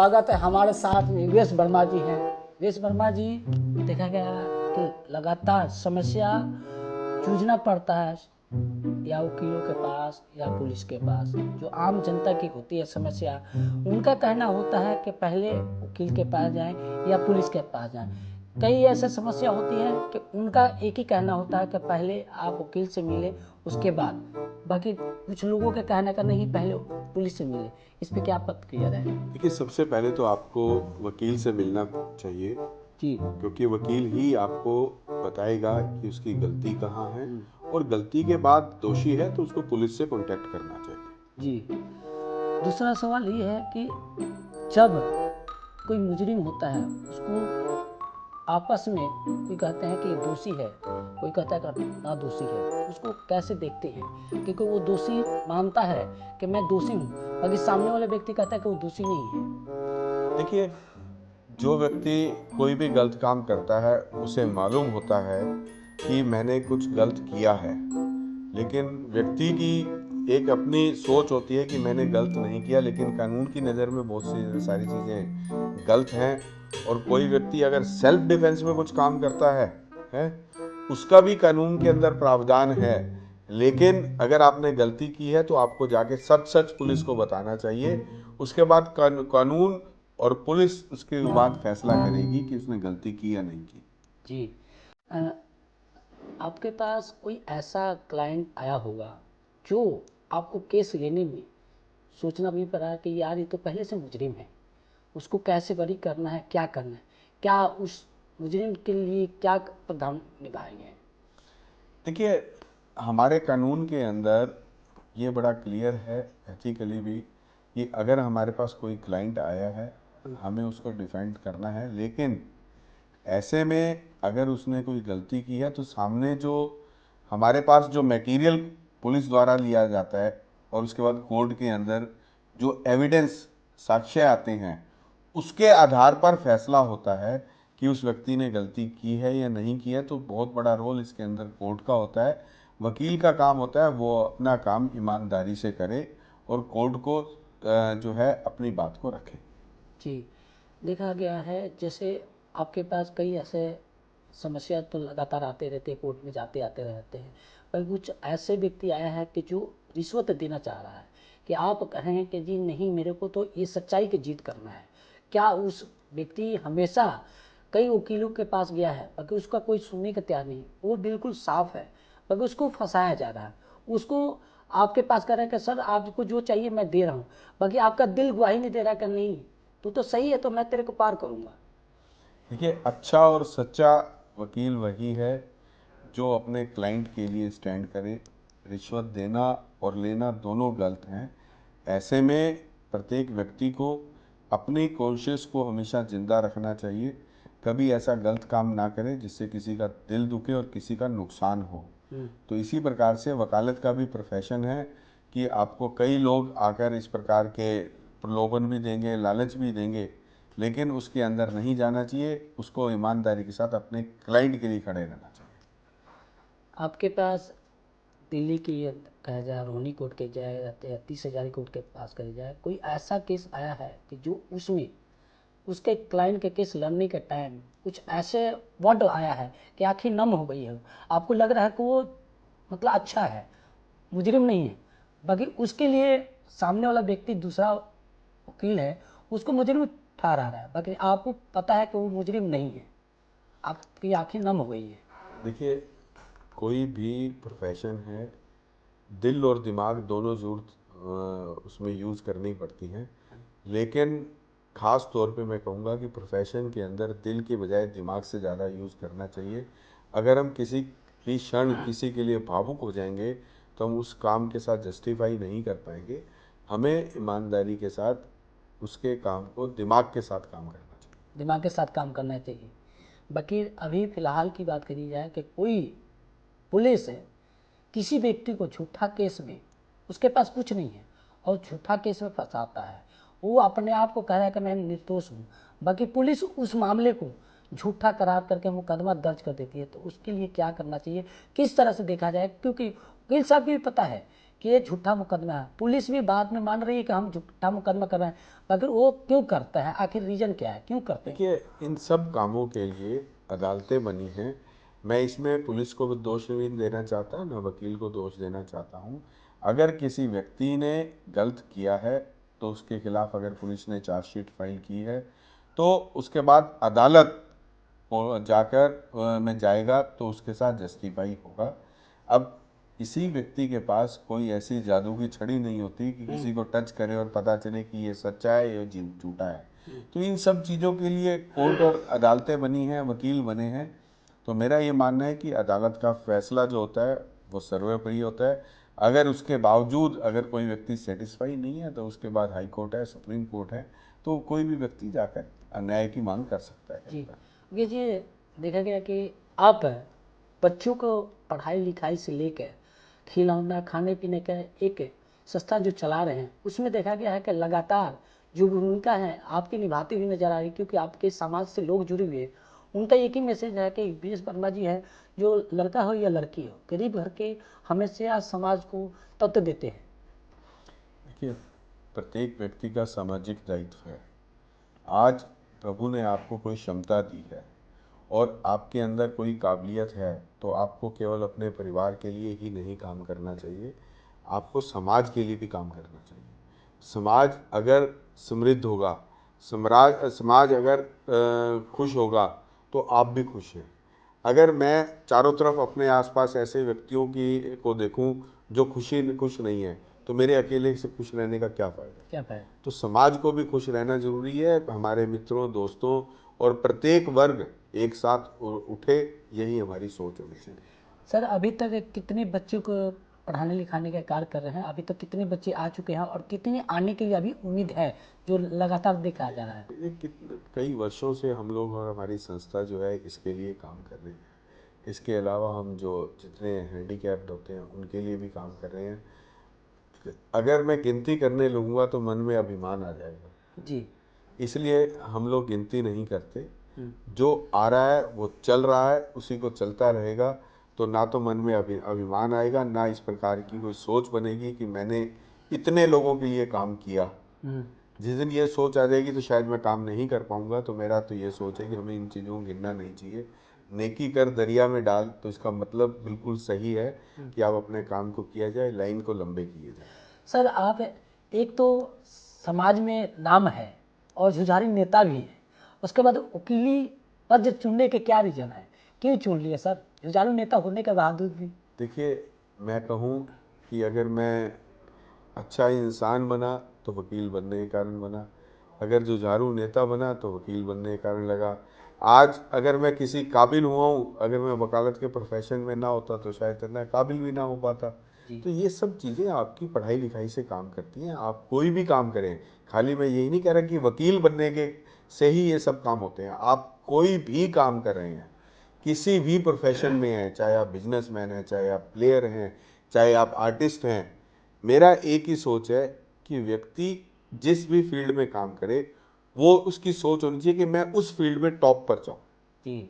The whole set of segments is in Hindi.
स्वागत है हमारे साथ में वीएस वर्मा जी हैं। वीएस वर्मा जी, देखा गया कि लगातार समस्या जूझना पड़ता है या वकीलों के पास या पुलिस के पास। जो आम जनता की होती है समस्या, उनका कहना होता है कि पहले वकील के पास जाएं या पुलिस के पास जाएं। कई ऐसे समस्या होती है कि उनका एक ही कहना होता है कि पहले आप वकील से मिले उसके बाद। बाकी कुछ लोगों के कहने का नहीं, पहले पुलिस से मिले। इस पे क्या प्रतिक्रिया है? देखिए, सबसे पहले तो आपको वकील से मिलना चाहिए, जी क्योंकि वकील ही आपको बताएगा कि उसकी गलती कहाँ है, और गलती के बाद दोषी है तो उसको पुलिस से कांटेक्ट करना चाहिए। जी। दूसरा सवाल ये है कि जब कोई मुजरिम होता है, उसको आपस में कोई कहते हैं कि ये दोषी है, कोई कहता है कि ना दोषी है, उसको कैसे देखते हैं? क्योंकि वो दोषी मानता है कि मैं दोषी हूँ, बाकी सामने वाले व्यक्ति कहता है कि वो दोषी नहीं है। देखिए, जो व्यक्ति कोई भी गलत काम करता है उसे मालूम होता है कि मैंने कुछ गलत किया है, लेकिन व्यक्ति की एक अपनी सोच होती है कि मैंने गलत नहीं किया, लेकिन कानून की नज़र में बहुत सी सारी चीज़ें गलत हैं। और कोई व्यक्ति अगर सेल्फ डिफेंस में कुछ काम करता है उसका भी कानून के अंदर प्रावधान है, लेकिन अगर आपने गलती की है तो आपको जाके सच सच पुलिस को बताना चाहिए। उसके बाद कानून और पुलिस उसके बाद फैसला करेगी कि उसने गलती की या नहीं की। जी। अ, आपके पास कोई ऐसा क्लाइंट आया होगा जो आपको केस लेने में सोचना भी पड़ा है कि यार ये तो पहले से मुजरिम है, उसको कैसे बरी करना है, क्या करना है, क्या उस मुजरिम के लिए क्या प्रावधान निभाएंगे? देखिए, हमारे कानून के अंदर ये बड़ा क्लियर है एथिकली भी कि अगर हमारे पास कोई क्लाइंट आया है, हमें उसको डिफेंड करना है, लेकिन ऐसे में अगर उसने कोई गलती की है तो सामने जो हमारे पास जो मटेरियल पुलिस द्वारा लिया जाता है और उसके बाद कोर्ट के अंदर जो एविडेंस साक्ष्य आते हैं, उसके आधार पर फैसला होता है कि उस व्यक्ति ने गलती की है या नहीं की है। तो बहुत बड़ा रोल इसके अंदर कोर्ट का होता है। वकील का काम होता है वो अपना काम ईमानदारी से करे और कोर्ट को जो है अपनी बात को रखे। जी। देखा गया है जैसे आपके पास कई ऐसे समस्या तो लगातार आते रहते हैं, कोर्ट में जाते आते रहते हैं, पर कुछ ऐसे व्यक्ति आया है कि जो रिश्वत देना चाह रहा है कि आप कहें कि जी नहीं, मेरे को तो ये सच्चाई की जीत करना है। क्या उस व्यक्ति हमेशा कई वकीलों के पास गया है, बाकी उसका कोई सुनने का तैयार नहीं, वो बिल्कुल साफ है, बाकी उसको फंसाया जा रहा है, उसको आपके पास कह रहा है कि सर आपको जो चाहिए मैं दे रहा हूँ, बाकी आपका दिल गवाही नहीं दे रहा कि नहीं तू तो सही है तो मैं तेरे को पार करूंगा। देखिए, अच्छा और सच्चा वकील वही है जो अपने क्लाइंट के लिए स्टैंड करे। रिश्वत देना और लेना दोनों गलत हैं। ऐसे में प्रत्येक व्यक्ति को अपनी कोशिश को हमेशा जिंदा रखना चाहिए, कभी ऐसा गलत काम ना करे जिससे किसी का दिल दुखे और किसी का नुकसान हो। तो इसी प्रकार से वकालत का भी प्रोफेशन है कि आपको कई लोग आकर इस प्रकार के प्रलोभन भी देंगे, लालच भी देंगे, लेकिन उसके अंदर नहीं जाना चाहिए। उसको ईमानदारी के साथ अपने क्लाइंट के लिए खड़े रहना चाहिए। आपके पास दिल्ली की कहा जाए, रोहिणी कोर्ट के जाए या 30 हजारी कोर्ट के पास करे जाए, कोई ऐसा केस आया है कि जो उसमें उसके क्लाइंट के केस लड़ने के टाइम कुछ ऐसे वर्ड आया है कि आंखें नम हो गई है, आपको लग रहा है कि वो मतलब अच्छा है, मुजरिम नहीं है, बाकी उसके लिए सामने वाला व्यक्ति दूसरा वकील है उसको मुजरिम ठहरा रहा है, बाकी आपको पता है कि वो मुजरिम नहीं है, आपकी आंखें नम हो गई है? देखिए, कोई भी प्रोफेशन है, दिल और दिमाग दोनों जरूर उसमें यूज़ करनी पड़ती हैं, लेकिन ख़ास तौर पे मैं कहूँगा कि प्रोफेशन के अंदर दिल के बजाय दिमाग से ज़्यादा यूज़ करना चाहिए। अगर हम किसी भी क्षण किसी के लिए भावुक हो जाएंगे तो हम उस काम के साथ जस्टिफाई नहीं कर पाएंगे। हमें ईमानदारी के साथ उसके काम को दिमाग के साथ काम करना चाहिए। दिमाग के साथ काम करना चाहिए। बाकी अभी फ़िलहाल की बात करी जाए कि कोई पुलिस है किसी व्यक्ति को झूठा केस में, उसके पास कुछ नहीं है और झूठा केस में फंसाता है, वो अपने आप को कह रहा है कि मैं निर्दोष हूँ, बाकी पुलिस उस मामले को झूठा करार करके मुकदमा दर्ज कर देती है, तो उसके लिए क्या करना चाहिए, किस तरह से देखा जाए? क्योंकि वकील साहब को भी पता है कि ये झूठा मुकदमा है। पुलिस भी बाद में मान रही है कि हम झूठा मुकदमा कर रहे हैं, मगर वो क्यों करता है, आखिर रीजन क्या है, क्यों करते हैं? देखिए, इन सब कामों के लिए अदालतें बनी हैं। मैं इसमें पुलिस को भी दोष नहीं देना चाहता, न वकील को दोष देना चाहता हूँ। अगर किसी व्यक्ति ने गलत किया है तो उसके खिलाफ अगर पुलिस ने चार्जशीट फाइल की है तो उसके बाद अदालत जाकर में जाएगा तो उसके साथ जस्टिफाई होगा। अब किसी व्यक्ति के पास कोई ऐसी जादू की छड़ी नहीं होती कि किसी को टच करे और पता चले कि ये सच्चा है, ये झूठा है। तो इन सब चीज़ों के लिए कोर्ट और अदालतें बनी हैं, वकील बने हैं। तो मेरा ये मानना है कि अदालत का फैसला जो होता है वो सर्वोपरि होता है। अगर उसके बावजूद अगर कोई व्यक्ति सेटिस्फाई नहीं है तो उसके बाद हाई कोर्ट है, सुप्रीम कोर्ट है, तो कोई भी व्यक्ति जाकर न्याय की मांग कर सकता है। जी, ये देखा गया कि आप बच्चों को पढ़ाई लिखाई से लेकर खिलौना, खाने पीने का एक संस्था जो चला रहे हैं, उसमें देखा गया है कि लगातार जो भूमिका है आपकी निभाती हुई नजर आ रही है, क्योंकि आपके समाज से लोग जुड़े हुए हैं। उनका एक ही मैसेज है कि वीरेश वर्मा जी है, जो लड़का हो या लड़की हो, गरीब घर के हमेशा समाज को तत्व देते हैं। देखिए, प्रत्येक व्यक्ति का सामाजिक दायित्व है। आज प्रभु ने आपको कोई क्षमता दी है और आपके अंदर कोई काबिलियत है तो आपको केवल अपने परिवार के लिए ही नहीं काम करना चाहिए, आपको समाज के लिए भी काम करना चाहिए। समाज अगर समृद्ध होगा, समाज अगर खुश होगा तो आप भी खुश हैं। अगर मैं चारों तरफ अपने आसपास ऐसे व्यक्तियों की को देखूं जो खुश नहीं है तो मेरे अकेले से खुश रहने का क्या फ़ायदा। तो समाज को भी खुश रहना जरूरी है। हमारे मित्रों, दोस्तों और प्रत्येक वर्ग एक साथ उठे, यही हमारी सोच होनी चाहिए। सर, अभी तक कितने बच्चों को पढ़ाने लिखाने का कार्य कर रहे हैं? अभी तक कितने बच्चे आ चुके हैं और कितने आने के लिए अभी उम्मीद है, जो लगातार देखा जा रहा है? ये कई वर्षों से हम लोग और हमारी संस्था जो है इसके लिए काम कर रहे हैं। इसके अलावा हम जो जितने हैंडीकैप्ड होते हैं उनके लिए भी काम कर रहे हैं। अगर मैं गिनती करने लगूंगा तो मन में अभिमान आ जाएगा जी। इसलिए हम लोग गिनती नहीं करते। जो आ रहा है वो चल रहा है, उसी को चलता रहेगा। तो ना तो मन में अभिमान आएगा, ना इस प्रकार की कोई सोच बनेगी कि मैंने इतने लोगों के लिए काम किया। जिस दिन ये सोच आ जाएगी तो शायद मैं काम नहीं कर पाऊंगा। तो मेरा तो ये सोच है कि हमें इन चीज़ों को गिनना नहीं चाहिए। नेकी कर दरिया में डाल, तो इसका मतलब बिल्कुल सही है कि आप अपने काम को किया जाए, लाइन को लंबे किए जाए। सर, आप एक तो समाज में नाम है और जुझारू नेता भी हैं, उसके बाद वकीली पद चुनने के क्या रीजन है, क्यों चुन लिए सर, जुझारू नेता होने के बावजूद भी? देखिए, मैं कहूँ कि अगर मैं अच्छा इंसान बना तो वकील बनने के कारण बना, अगर जुझारू नेता बना तो वकील बनने के कारण लगा। आज अगर मैं किसी काबिल हुआ हूँ, अगर मैं वकालत के प्रोफेशन में ना होता तो शायद इतना काबिल भी ना हो पाता। तो ये सब चीज़ें आपकी पढ़ाई लिखाई से काम करती हैं। आप कोई भी काम करें, खाली मैं यही नहीं कह रहा कि वकील बनने के से ही ये सब काम होते हैं। आप कोई भी काम कर रहे हैं, किसी भी प्रोफेशन में हैं, चाहे आप बिजनेसमैन हैं, चाहे आप प्लेयर हैं, चाहे आप आर्टिस्ट हैं, मेरा एक ही सोच है कि व्यक्ति जिस भी फील्ड में काम करे वो उसकी सोच होनी चाहिए कि मैं उस फील्ड में टॉप पर जाऊं।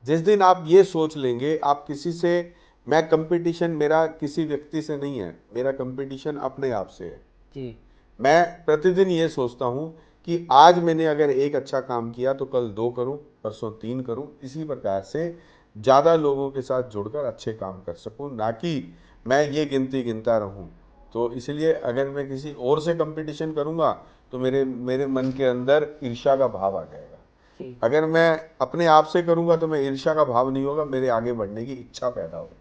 जिस दिन आप ये सोच लेंगे, आप किसी से, मैं कंपटीशन मेरा किसी व्यक्ति से नहीं है, मेरा कंपटीशन अपने आप से है। जी। मैं प्रतिदिन ये सोचता हूँ कि आज मैंने अगर एक अच्छा काम किया तो कल 2 करूँ, परसों 3 करूँ। इसी प्रकार से ज़्यादा लोगों के साथ जुड़कर अच्छे काम कर सकूँ, ना कि मैं ये गिनती गिनता रहूँ। तो इसलिए अगर मैं किसी और से कंपटीशन करूँगा तो मेरे मेरे मन के अंदर ईर्ष्या का भाव आ जाएगा। अगर मैं अपने आप से करूँगा तो मैं ईर्ष्या का भाव नहीं होगा, मेरे आगे बढ़ने की इच्छा पैदा होगी।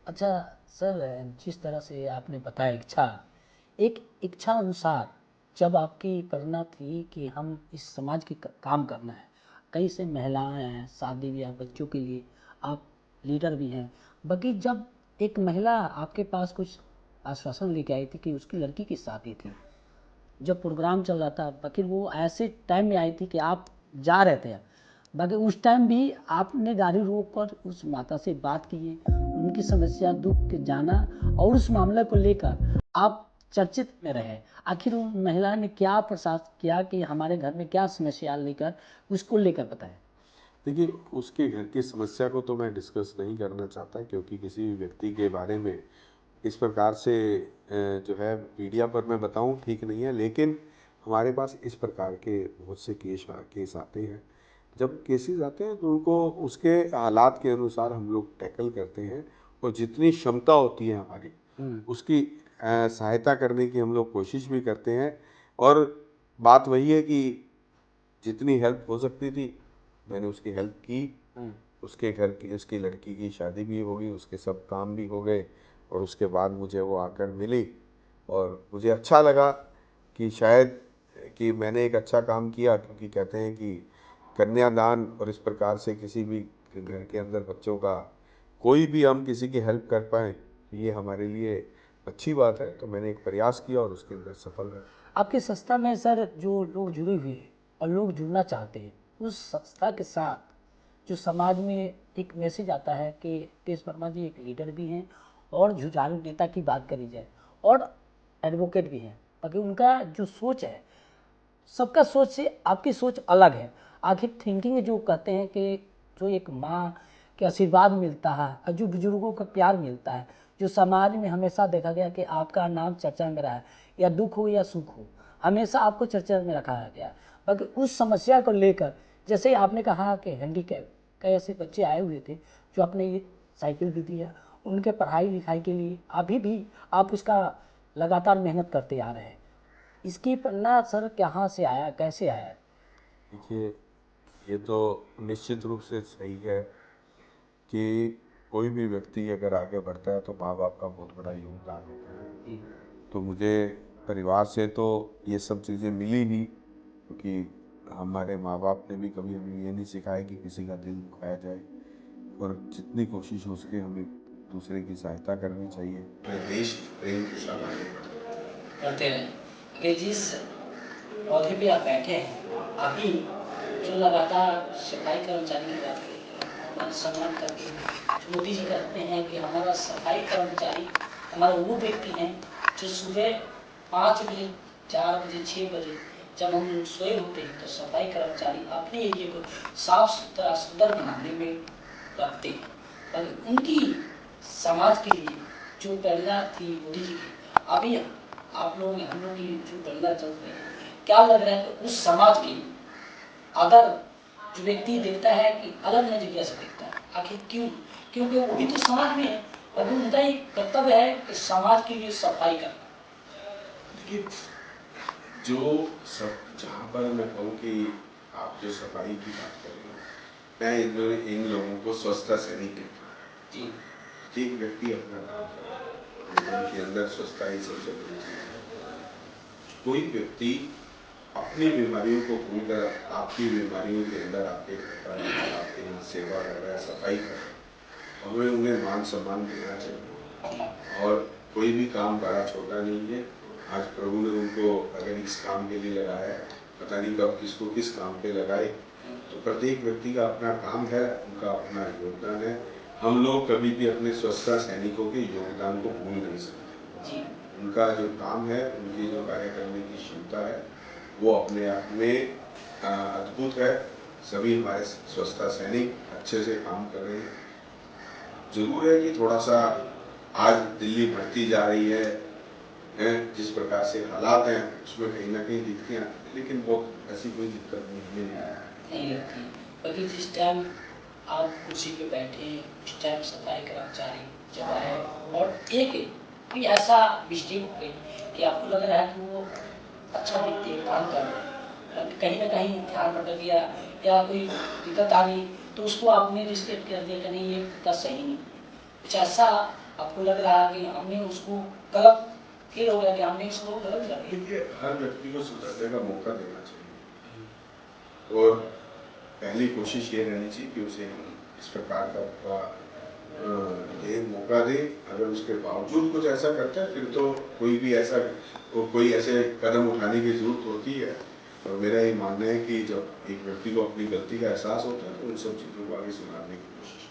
अच्छा सर, जिस तरह से आपने बताया इच्छा, एक इच्छा अनुसार जब आपकी प्रेरणा थी कि हम इस समाज के काम करना है, कई से महिलाएं हैं, शादी ब्याह बच्चों के लिए आप लीडर भी हैं, बाकी जब एक महिला आपके पास कुछ आश्वासन लेके आई थी कि उसकी लड़की की शादी थी, जब प्रोग्राम चल रहा था, बाकी वो ऐसे टाइम में आई थी कि आप जा रहे थे, बाकी उस टाइम भी आपने गाड़ी रोक कर उस माता से बात की है, उनकी समस्या दुख के जाना और उस मामले को लेकर आप चर्चित में रहे। आखिर उन महिला ने क्या प्रयास किया कि हमारे घर में क्या समस्या लेकर उसको लेकर बताएं? देखिए, उसके घर की समस्या को तो मैं डिस्कस नहीं करना चाहता, क्योंकि किसी भी व्यक्ति के बारे में इस प्रकार से जो है मीडिया पर मैं बताऊं ठीक नहीं है, लेकिन हमारे पास इस प्रकार के बहुत से केस आते हैं। जब केसेस आते हैं तो उनको उसके हालात के अनुसार हम लोग टैकल करते हैं, और जितनी क्षमता होती है हमारी उसकी सहायता करने की हम लोग कोशिश भी करते हैं। और बात वही है कि जितनी हेल्प हो सकती थी मैंने उसकी हेल्प की। उसके घर की, उसकी लड़की की शादी भी हो गई, उसके सब काम भी हो गए, और उसके बाद मुझे वो आकर मिली और मुझे अच्छा लगा कि शायद कि मैंने एक अच्छा काम किया। क्योंकि कहते हैं कि कन्यादान और इस प्रकार से किसी भी घर के अंदर बच्चों का कोई भी हम किसी की हेल्प कर पाएँ, ये हमारे लिए अच्छी बात है। तो मैंने एक प्रयास किया और उसके अंदर सफल रहा। आपकी संस्था में सर जो लोग जुड़े हुए हैं और लोग जुड़ना चाहते हैं, उस संस्था के साथ जो समाज में एक मैसेज आता है कि तेज वर्मा जी एक लीडर भी हैं और जुझारू नेता की बात करी जाए और एडवोकेट भी हैं, बाकी उनका जो सोच है सबका सोच से आपकी सोच अलग है। आखिर थिंकिंग जो कहते हैं कि जो एक माँ के आशीर्वाद मिलता है और जो बुजुर्गों का प्यार मिलता है, जो समाज में हमेशा देखा गया कि आपका नाम चर्चा में रहा है, या दुख हो या सुख हो हमेशा आपको चर्चा में रखा गया। बाकी उस समस्या को लेकर जैसे ही आपने कहा कि हैंडीकैप कई ऐसे बच्चे आए हुए थे जो आपने ये साइकिल भी दिया, उनके पढ़ाई लिखाई के लिए अभी भी आप उसका लगातार मेहनत करते आ रहे हैं, इसकी प्रेरणा सर कहाँ से आया, कैसे आया? देखिए, ये तो निश्चित रूप से सही है कि कोई भी व्यक्ति अगर आगे बढ़ता है तो माँ बाप का बहुत बड़ा योगदान होता है। तो मुझे परिवार से तो ये सब चीज़ें मिली ही, क्योंकि हमारे माँ बाप ने भी कभी हमें ये नहीं सिखाया कि किसी का दिल दुखाया जाए, और जितनी कोशिश हो सके हमें दूसरे की सहायता करनी चाहिए। अपने देश प्रेम के साथ आगे करते रहे कि जिस पौधे पे आप बैठे हैं अभी जो लगातार सफाई कर्मचारी की बात करी हमारा सम्मान करके जो मोदी जी कहते हैं कि हमारा सफाई कर्मचारी हमारा वो व्यक्ति हैं जो सुबह 5 बजे 4 बजे 6 बजे जब हम सोए होते हैं तो सफाई कर्मचारी अपने एरिया को साफ सुथरा सुंदर बनाने में रखते हैं। और उनकी समाज के लिए जो प्रेरणा थी मोदी जी की, अभी आप लोग हम लोग की जो प्रेरणा चल रही है, क्या लग रहा है कि उस समाज की अगर जो व्यक्ति देखता है कि अलग नजरिया से देखता है, आखिर क्यों? क्योंकि वो भी तो समाज में है और उनका एक कर्तव्य है कि समाज के लिए सफाई करना। देखिए, जो सब जहाँ पर मैं कहूँ कि आप जो सफाई की बात कर रहे हो, मैं इन लोगों को स्वच्छता सैनिक कहता हूँ। जी, एक व्यक्ति अपना काम कर रहा है, जीवन के अंदर स्वच्छता ही सबसे बड़ी चीज है। कोई व्यक्ति अपनी बीमारियों को भूलकर आपकी बीमारियों के अंदर आपके आपके यहाँ सेवा कर रहा है, सफाई कर रहा है, हमें उन्हें मान सम्मान देना चाहिए। और कोई भी काम बड़ा छोटा नहीं है। आज प्रभु ने उनको अगर इस काम के लिए लगाया, पता नहीं कब किसको किस काम पे लगाए। तो प्रत्येक व्यक्ति का अपना काम है, उनका अपना योगदान है। हम लोग कभी भी अपने स्वच्छता सैनिकों के योगदान को भूल नहीं सकते। उनका जो काम है, उनकी जो कार्य करने की क्षमता है, वो अपने आप में अद्भुत है। सभी हमारे स्वच्छता सैनिक अच्छे से काम कर रहे हैं। जरूर है कि थोड़ा सा आज दिल्ली बढ़ती जा रही है, जिस प्रकार से हालात हैं उसमें कहीं ना कहीं दिक्कतें आती हैं, लेकिन वो ऐसी कोई दिक्कत नहीं लगती। बाकी जिस टाइम आप कुर्सी पे बैठे उस टाइम सफाई कर्मचारी जब आए और एक कोई ऐसा मिस्टेक हो गई कि आपको लग रहा है कि वो अच्छा दिखते हैं, काम कर रहे हैं, कहीं ना कहीं ध्यान भटक गया या कोई दिक्कत आ गई तो उसको आपने रिस्ट्रिक्ट कर दिया कि नहीं ये दिक्कत सही नहीं। कुछ ऐसा आपको लग रहा है कि हमने उसको गलत फील हो गया कि हमने इसको गलत कर दिया? देखिए, हर व्यक्ति को सुधरने का मौका देना चाहिए, और पहली कोशिश ये रहनी चाहिए कि उसे हम इस प्रकार का ये मौका दे। अगर उसके बावजूद कुछ ऐसा करता है फिर तो कोई ऐसे कदम उठाने की जरूरत होती है। और मेरा ये मानना है कि जब एक व्यक्ति को अपनी गलती का एहसास होता है तो उन सब चीज़ों को आगे सुधारने की कोशिश